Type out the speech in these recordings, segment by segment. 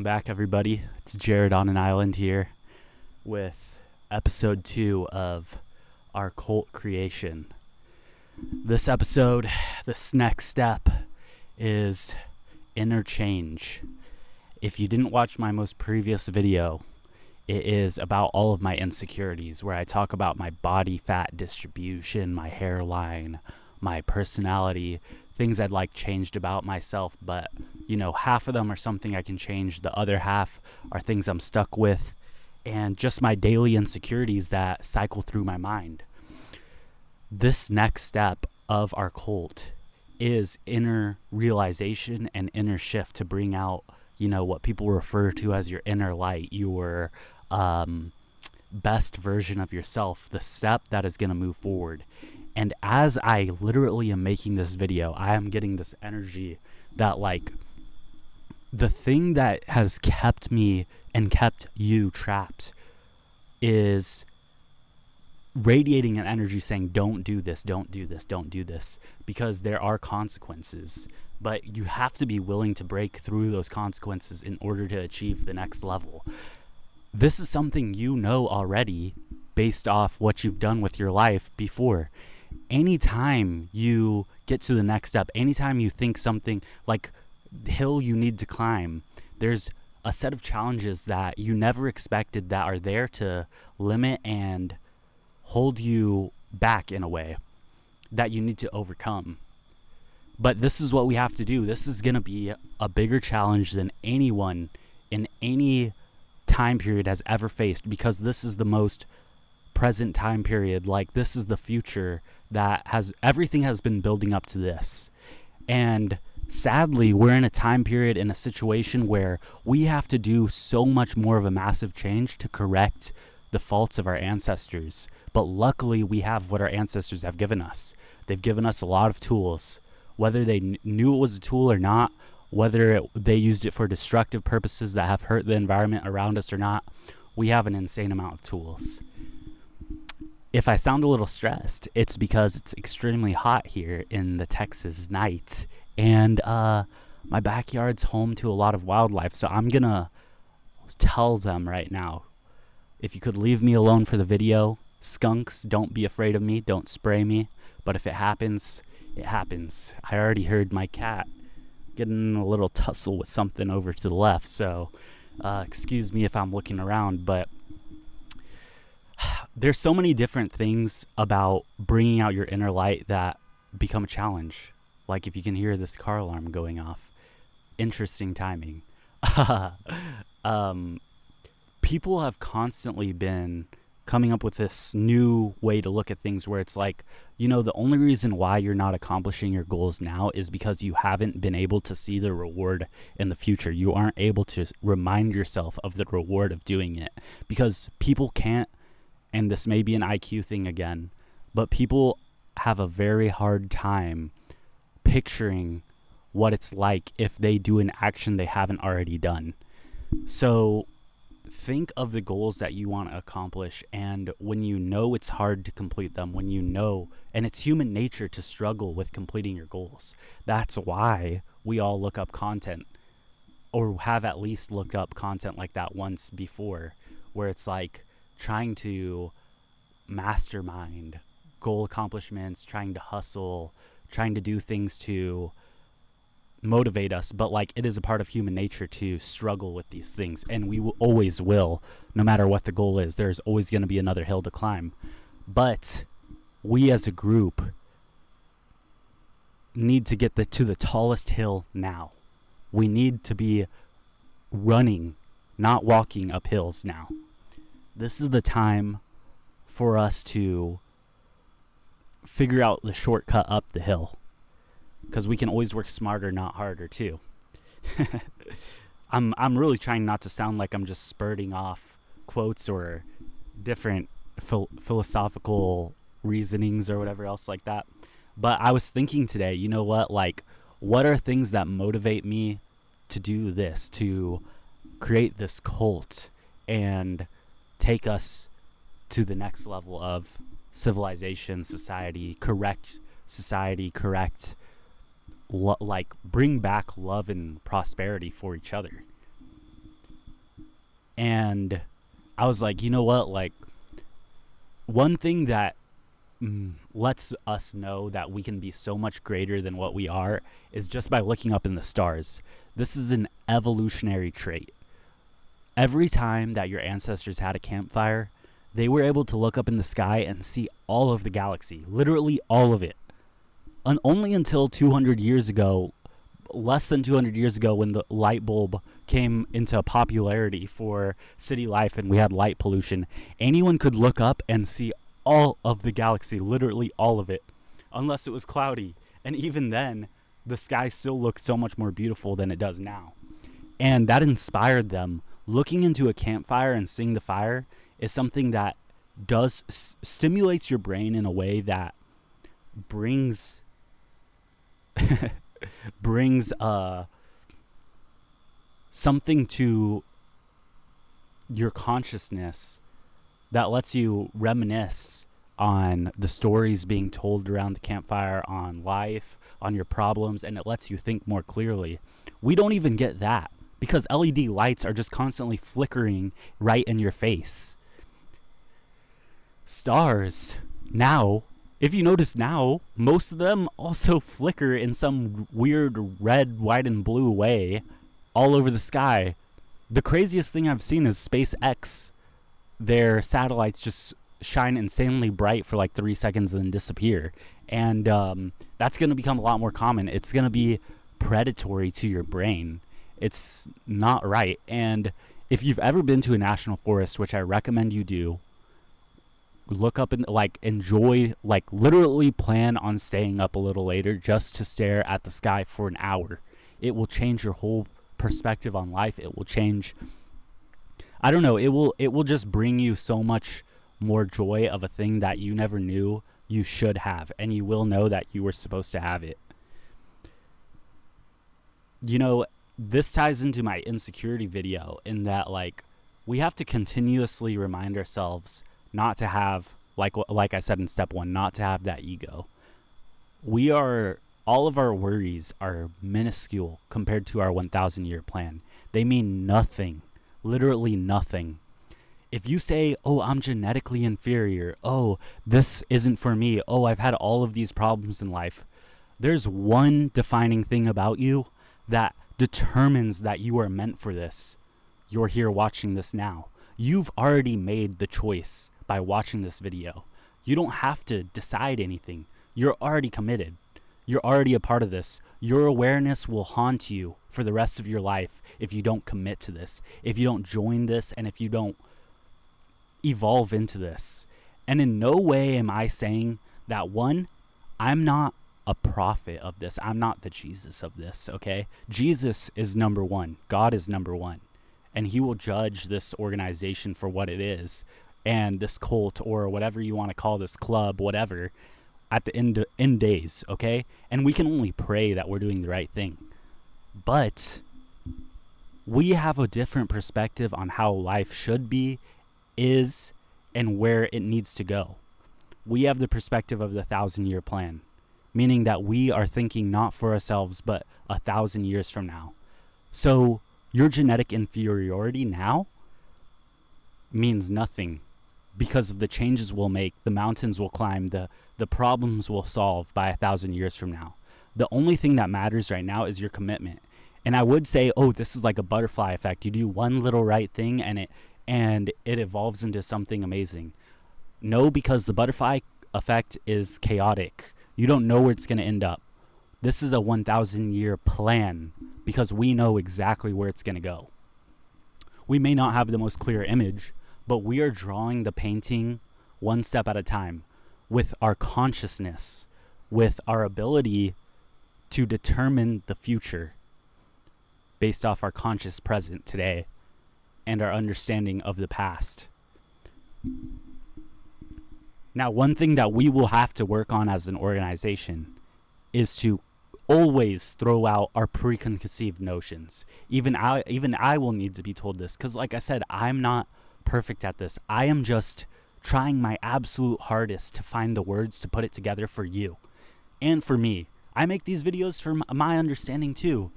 back, everybody. It's Jared on an island here with episode 2 of our cult creation. This episode, this next step is interchange. If you didn't watch my most previous video, it is about all of my insecurities, where I talk about my body fat distribution, my hairline, my personality, things I'd like changed about myself, but half of them are something I can change. The other half are things I'm stuck with, and just my daily insecurities that cycle through my mind. This next step of our cult is inner realization and inner shift to bring out, what people refer to as your inner light, your best version of yourself, the step that is going to move forward. And as I literally am making this video, I am getting this energy that, the thing that has kept me and kept you trapped is radiating an energy saying, don't do this, don't do this, don't do this, because there are consequences. But you have to be willing to break through those consequences in order to achieve the next level. This is something you know already based off what you've done with your life before. Anytime you get to the next step, anytime you think something like hill you need to climb, there's a set of challenges that you never expected that are there to limit and hold you back in a way that you need to overcome. But this is what we have to do. This is going to be a bigger challenge than anyone in any time period has ever faced, because this is the most present time period. This is the future that everything has been building up to this. And sadly, we're in a time period, in a situation where we have to do so much more of a massive change to correct the faults of our ancestors. But luckily, we have what our ancestors have given us. They've given us a lot of tools, whether they knew it was a tool or not, whether they used it for destructive purposes that have hurt the environment around us or not. We have an insane amount of tools. If I sound a little stressed, it's because it's extremely hot here in the Texas night, and my backyard's home to a lot of wildlife, so I'm gonna tell them right now, if you could leave me alone for the video. Skunks, don't be afraid of me, don't spray me, but if it happens, it happens. I already heard my cat getting in a little tussle with something over to the left, so excuse me if I'm looking around, but there's so many different things about bringing out your inner light that become a challenge. Like if you can hear this car alarm going off, interesting timing. People have constantly been coming up with this new way to look at things where it's the only reason why you're not accomplishing your goals now is because you haven't been able to see the reward in the future. You aren't able to remind yourself of the reward of doing it, because people can't, and this may be an IQ thing again, but people have a very hard time picturing what it's like if they do an action they haven't already done. So think of the goals that you want to accomplish, and when you know it's hard to complete them, and it's human nature to struggle with completing your goals. That's why we all look up content, or have at least looked up content like that once before, where it's trying to mastermind goal accomplishments, trying to hustle, trying to do things to motivate us. But it is a part of human nature to struggle with these things, and we always will, no matter what the goal is. There's always going to be another hill to climb. But we as a group need to get to the tallest hill now. We need to be running, not walking up hills now. This is the time for us to figure out the shortcut up the hill, because we can always work smarter, not harder, too. I'm really trying not to sound like I'm just spurting off quotes or different philosophical reasonings or whatever else like that. But I was thinking today, what are things that motivate me to do this, to create this cult and take us to the next level of civilization, society, correct bring back love and prosperity for each other. And I was like, you know what? Like, one thing that lets us know that we can be so much greater than what we are is just by looking up in the stars. This is an evolutionary trait. Every time that your ancestors had a campfire, they were able to look up in the sky and see all of the galaxy, literally all of it. And only until 200 years ago, less than 200 years ago, when the light bulb came into popularity for city life and we had light pollution, anyone could look up and see all of the galaxy, literally all of it, unless it was cloudy. And even then, the sky still looked so much more beautiful than it does now. And that inspired them. Looking into a campfire and seeing the fire is something that does stimulates your brain in a way that brings something to your consciousness that lets you reminisce on the stories being told around the campfire, on life, on your problems, and it lets you think more clearly. We don't even get that because LED lights are just constantly flickering right in your face. Stars, now, if you notice now, most of them also flicker in some weird red, white, and blue way all over the sky. The craziest thing I've seen is SpaceX. Their satellites just shine insanely bright for like 3 seconds and then disappear. And that's going to become a lot more common. It's going to be predatory to your brain. It's not right. And if you've ever been to a national forest, which I recommend you do, look up and like enjoy, like literally plan on staying up a little later just to stare at the sky for an hour. It will change your whole perspective on life. It will change, I don't know, it will just bring you so much more joy of a thing that you never knew you should have, and you will know that you were supposed to have it. You know, this ties into my insecurity video in that, like, we have to continuously remind ourselves not to have, like I said in step 1, not to have that ego. All of our worries are minuscule compared to our 1,000-year plan. They mean nothing, literally nothing. If you say, oh, I'm genetically inferior, oh, this isn't for me, oh, I've had all of these problems in life, there's one defining thing about you that determines that you are meant for this. You're here watching this now. You've already made the choice by watching this video. You don't have to decide anything. You're already committed. You're already a part of this. Your awareness will haunt you for the rest of your life if you don't commit to this, if you don't join this, and if you don't evolve into this. And in no way am I saying that, one, I'm not a prophet of this. I'm not the Jesus of this, okay? Jesus is number one. God is number one. And he will judge this organization for what it is, and this cult, or whatever you want to call this club, whatever, at the end days, okay? And we can only pray that we're doing the right thing. But we have a different perspective on how life should be, is, and where it needs to go. We have the perspective of the 1,000-year plan, meaning that we are thinking not for ourselves, but 1,000 years from now. So your genetic inferiority now means nothing, because of the changes we'll make, the mountains will climb, the problems we'll solve by 1,000 years from now. The only thing that matters right now is your commitment. And I would say, oh, this is like a butterfly effect. You do one little right thing and it evolves into something amazing. No, because the butterfly effect is chaotic. You don't know where it's going to end up. This is a 1,000-year plan because we know exactly where it's going to go. We may not have the most clear image, but we are drawing the painting one step at a time with our consciousness, with our ability to determine the future based off our conscious present today and our understanding of the past. Now, one thing that we will have to work on as an organization is to always throw out our preconceived notions. Even I will need to be told this, because like I said, I'm not perfect at this. I am just trying my absolute hardest to find the words to put it together for you and for me. I make these videos for my understanding too.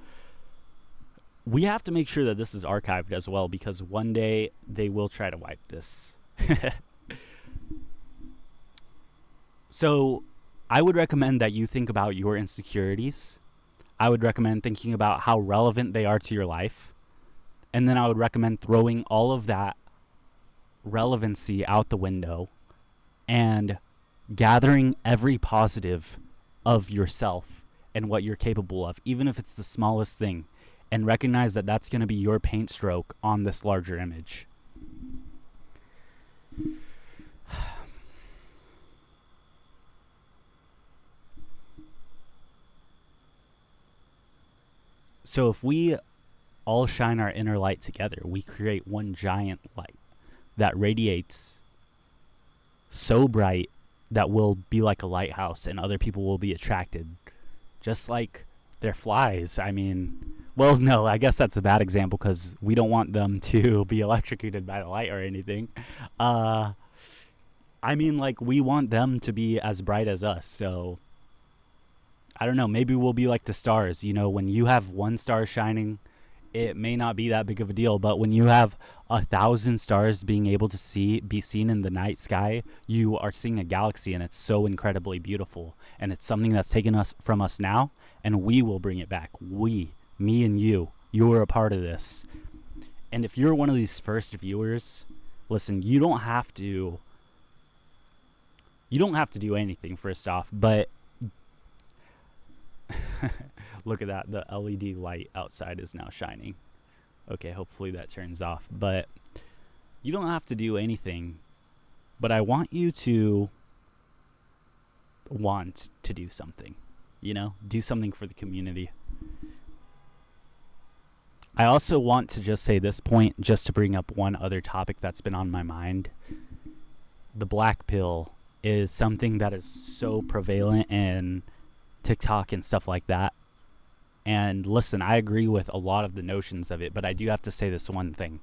we have to make sure that this is archived as well, because one day they will try to wipe this. So I would recommend that you think about your insecurities. I would recommend thinking about how relevant they are to your life. And then I would recommend throwing all of that relevancy out the window and gathering every positive of yourself and what you're capable of, even if it's the smallest thing, and recognize that that's going to be your paint stroke on this larger image. So if we all shine our inner light together, we create one giant light that radiates so bright that will be like a lighthouse, and other people will be attracted, just like they're flies. I mean, well, no, I guess that's a bad example because we don't want them to be electrocuted by the light or anything. I mean, like, we want them to be as bright as us. So I don't know, maybe we'll be like the stars. You know, when you have one star shining, it may not be that big of a deal, but when you have 1,000 stars being able to be seen in the night sky, you are seeing a galaxy, and it's so incredibly beautiful. And it's something that's taken from us now, and we will bring it back. We, me and you are a part of this. And if you're one of these first viewers, listen, you don't have to do anything, first off, but look at that. The LED light outside is now shining. Okay, hopefully that turns off. But you don't have to do anything. But I want you to want to do something. You know, do something for the community. I also want to just say this point, just to bring up one other topic that's been on my mind. The black pill is something that is so prevalent in TikTok and stuff like that. And listen, I agree with a lot of the notions of it, but I do have to say this one thing.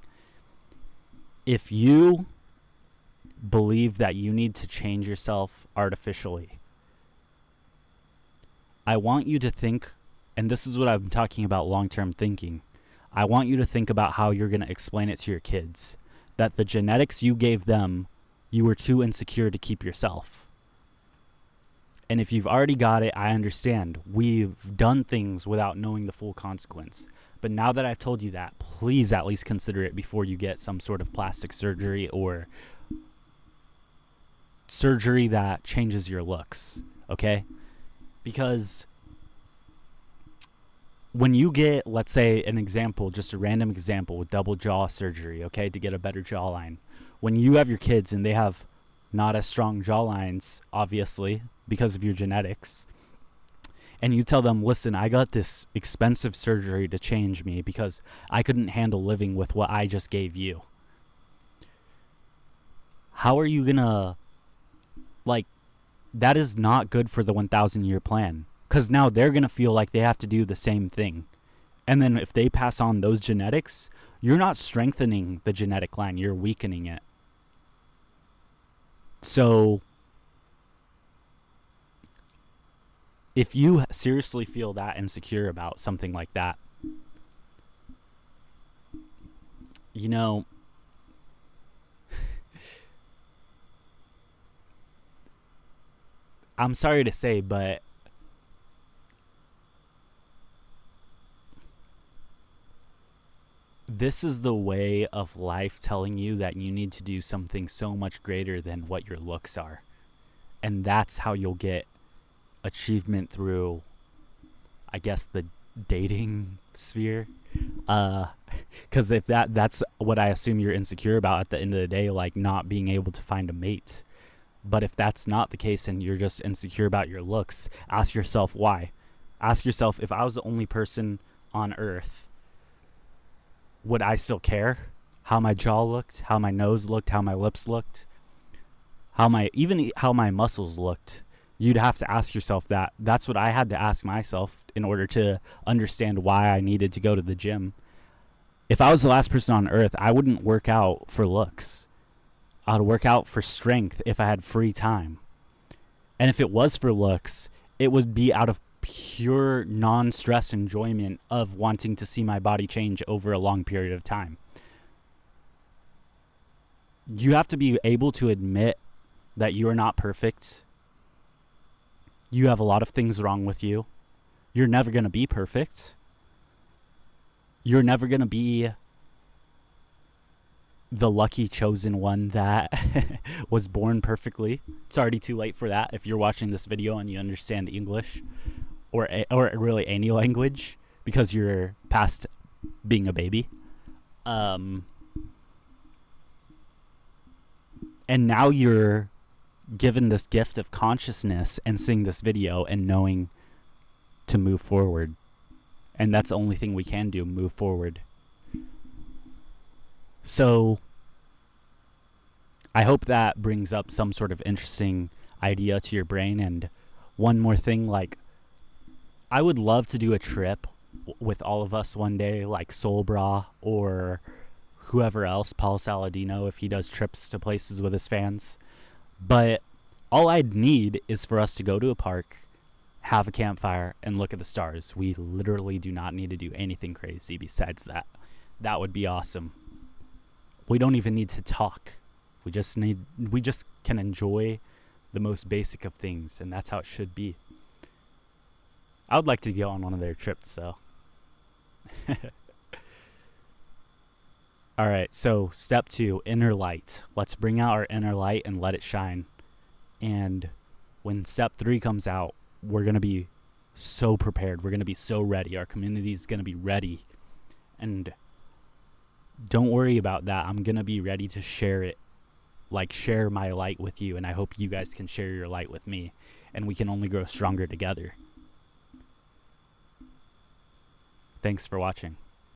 If you believe that you need to change yourself artificially, I want you to think, and this is what I'm talking about, long-term thinking. I want you to think about how you're going to explain it to your kids, that the genetics you gave them, you were too insecure to keep yourself. And if you've already got it, I understand. We've done things without knowing the full consequence. But now that I've told you that, please at least consider it before you get some sort of plastic surgery or surgery that changes your looks, okay? Because when you get, let's say, an example, just a random example with double jaw surgery, okay, to get a better jawline. When you have your kids and they have not as strong jawlines, obviously, because of your genetics, and you tell them, listen, I got this expensive surgery to change me because I couldn't handle living with what I just gave you. How are you gonna, that is not good for the 1,000-year plan, because now they're gonna feel like they have to do the same thing. And then if they pass on those genetics, you're not strengthening the genetic line, you're weakening it. So if you seriously feel that insecure about something like that, you know, I'm sorry to say, but this is the way of life telling you that you need to do something so much greater than what your looks are. And that's how you'll get achievement through, I guess, the dating sphere. Because if that's what I assume you're insecure about at the end of the day, like not being able to find a mate. But if that's not the case and you're just insecure about your looks, ask yourself why. Ask yourself, if I was the only person on earth, would I still care how my jaw looked, how my nose looked, how my lips looked, how my muscles looked? You'd have to ask yourself that. That's what I had to ask myself in order to understand why I needed to go to the gym. If I was the last person on earth, I wouldn't work out for looks. I would work out for strength if I had free time. And if it was for looks, it would be out of pure non-stress enjoyment of wanting to see my body change over a long period of time. You have to be able to admit that you are not perfect. You have a lot of things wrong with you. You're never going to be perfect. You're never going to be the lucky chosen one that was born perfectly. It's already too late for that if you're watching this video and you understand English or really any language, because you're past being a baby. And now you're given this gift of consciousness and seeing this video and knowing to move forward. And that's the only thing we can do, move forward. So I hope that brings up some sort of interesting idea to your brain. And one more thing, like, I would love to do a trip with all of us one day, like Solbra or whoever else, Paul Saladino, if he does trips to places with his fans. But all I'd need is for us to go to a park, have a campfire, and look at the stars. We literally do not need to do anything crazy besides that. That would be awesome. We don't even need to talk. We just can enjoy the most basic of things, and that's how it should be. I would like to go on one of their trips, so. All right, so step 2, inner light. Let's bring out our inner light and let it shine. And when step 3 comes out, we're going to be so prepared. We're going to be so ready. Our community is going to be ready. And don't worry about that. I'm going to be ready to share it, like share my light with you. And I hope you guys can share your light with me. And we can only grow stronger together. Thanks for watching.